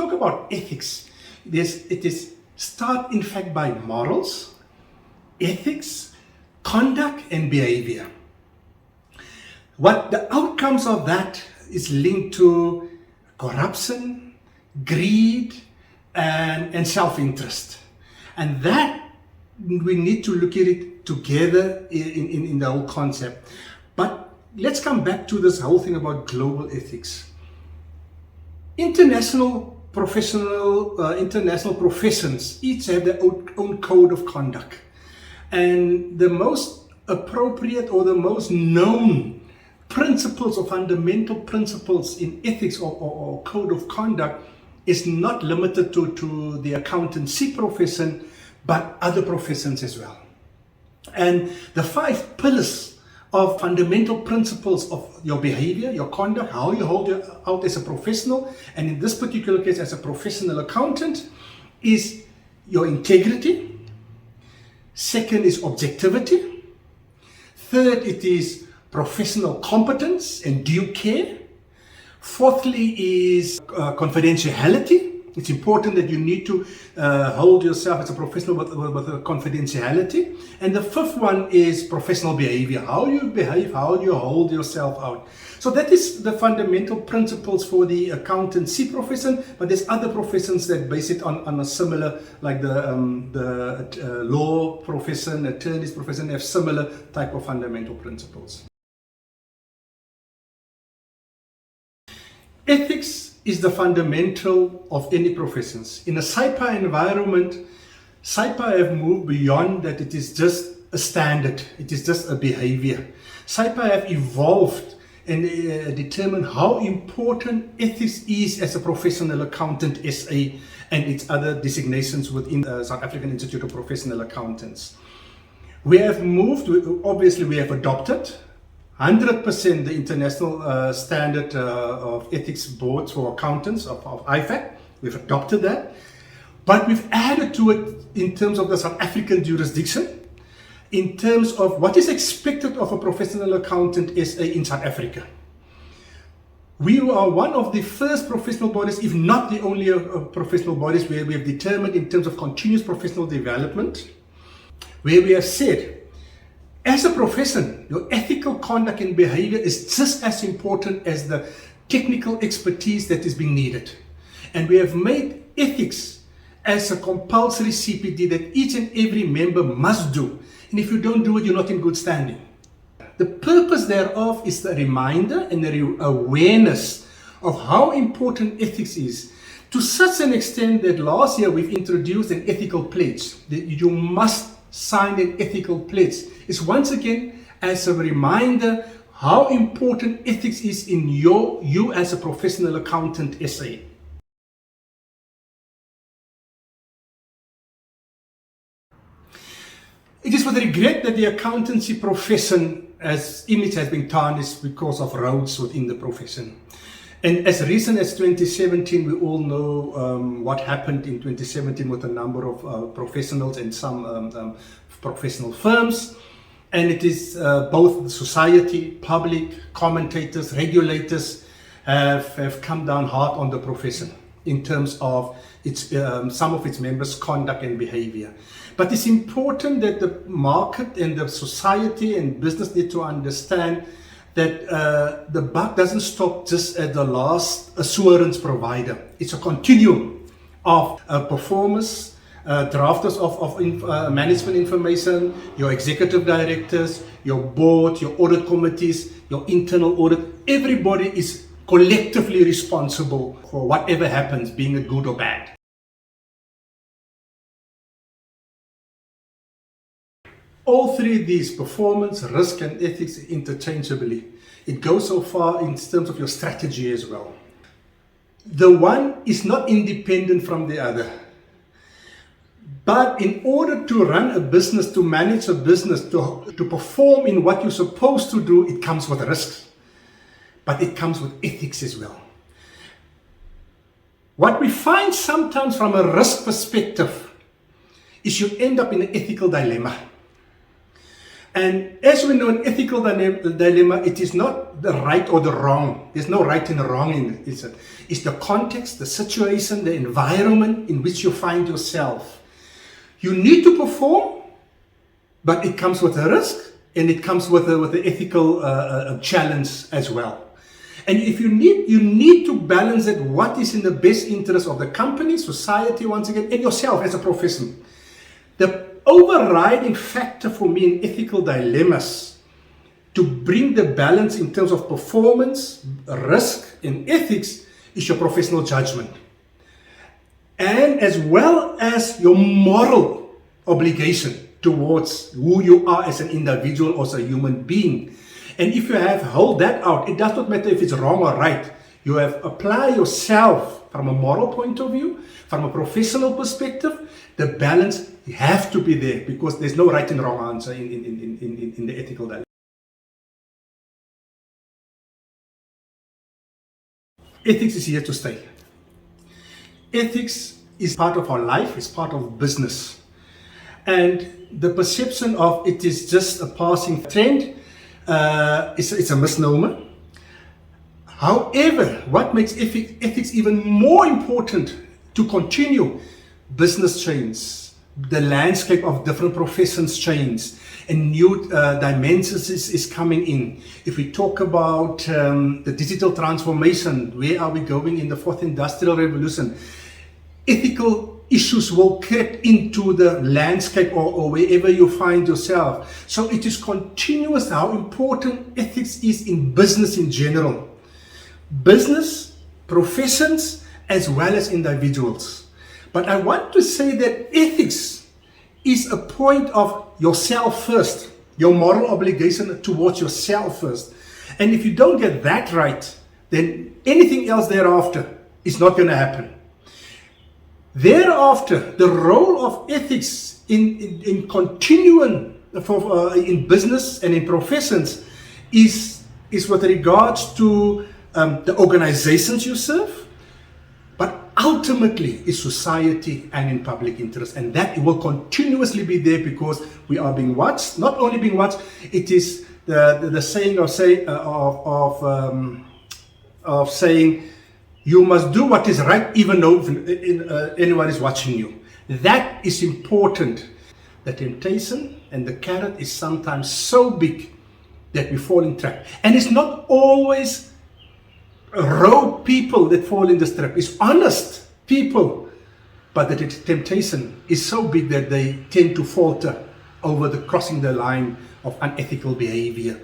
talk about ethics, it is start in fact by morals, ethics, conduct and behavior. What the outcomes of that is linked to corruption, greed, and self-interest. And that we need to look at it together in the whole concept. But let's come back to this whole thing about global ethics. International professions each have their own code of conduct. And the most appropriate or the most known principles or fundamental principles in ethics or code of conduct is not limited to the accountancy profession, but other professions as well. And the 5 pillars of fundamental principles of your behavior, your conduct, how you hold out as a professional, and in this particular case as a professional accountant, is your integrity. Second is objectivity. Third, it is professional competence and due care. Fourthly is confidentiality. It's important that you need to hold yourself as a professional with a confidentiality. And the 5th one is professional behavior. How you behave, how you hold yourself out. So that is the fundamental principles for the accountancy profession, but there's other professions that base it on a similar, like the law profession, attorneys profession, have similar type of fundamental principles. Ethics is the fundamental of any professions. In a SAIPA environment, SAIPA have moved beyond that. It is just a standard. It is just a behavior. SAIPA have evolved and determined how important ethics is as a professional accountant SA and its other designations within the South African Institute of Professional Accountants. We have moved, obviously we have adopted 100% the international standard of ethics boards for accountants of IFAC. We've adopted that, but we've added to it in terms of the South African jurisdiction, in terms of what is expected of a professional accountant SA in South Africa. We are one of the first professional bodies, if not the only professional bodies, where we have determined in terms of continuous professional development, where we have said, as a profession, your ethical conduct and behavior is just as important as the technical expertise that is being needed. And we have made ethics as a compulsory CPD that each and every member must do. And if you don't do it, you're not in good standing. The purpose thereof is the reminder and the awareness of how important ethics is, to such an extent that last year we've introduced an ethical pledge, that you must sign an ethical pledge. Is once again as a reminder how important ethics is in you as a professional accountant SA. It is with regret that the accountancy profession as image has been tarnished because of rows within the profession. And as recent as 2017, we all know what happened in 2017 with a number of professionals and some professional firms. And it is both the society, public, commentators, regulators have come down hard on the profession in terms of its, some of its members' conduct and behavior. But it's important that the market and the society and business need to understand that the buck doesn't stop just at the last assurance provider. It's a continuum of performers, drafters of management information, your executive directors, your board, your audit committees, your internal audit. Everybody is collectively responsible for whatever happens, being it good or bad. All three of these, performance, risk and ethics, interchangeably. It goes so far in terms of your strategy as well. The one is not independent from the other. But in order to run a business, to manage a business, to perform in what you're supposed to do, it comes with risks. But it comes with ethics as well. What we find sometimes from a risk perspective is you end up in an ethical dilemma. And as we know, an ethical dilemma, it is not the right or the wrong. There's no right and wrong in it. It's the context, the situation, the environment in which you find yourself. You need to perform, but it comes with a risk, and it comes with an ethical challenge as well. And if you need to balance it, what is in the best interest of the company, society, once again, and yourself as a professional. The overriding factor for me in ethical dilemmas to bring the balance in terms of performance, risk, and ethics is your professional judgment. And as well as your moral obligation towards who you are as an individual or as a human being. And if you hold that out, it does not matter if it's wrong or right. You have apply yourself from a moral point of view, from a professional perspective. The balance have to be there because there's no right and wrong answer in the ethical dilemma. Ethics is here to stay. Ethics is part of our life, it's part of business. And the perception of it is just a passing trend, it's a misnomer. However, what makes ethics even more important to continue? Business change, the landscape of different professions change, and new dimensions is coming in. If we talk about the digital transformation, where are we going in the fourth industrial revolution? Ethical issues will creep into the landscape or wherever you find yourself. So it is continuous how important ethics is in business in general. Business, professions, as well as individuals. But I want to say that ethics is a point of yourself first, your moral obligation towards yourself first. And if you don't get that right, then anything else thereafter is not going to happen. Thereafter, the role of ethics in continuing in business and in professions is with regards to the organizations you serve, but ultimately is society and in public interest. And that will continuously be there because we are being watched. Not only being watched, it is the saying of saying, you must do what is right even though anyone is watching you. That is important. The temptation and the carrot is sometimes so big that we fall in trap. And it's not always rogue people that fall in this trap. It's honest people. But the temptation is so big that they tend to falter over the crossing the line of unethical behavior.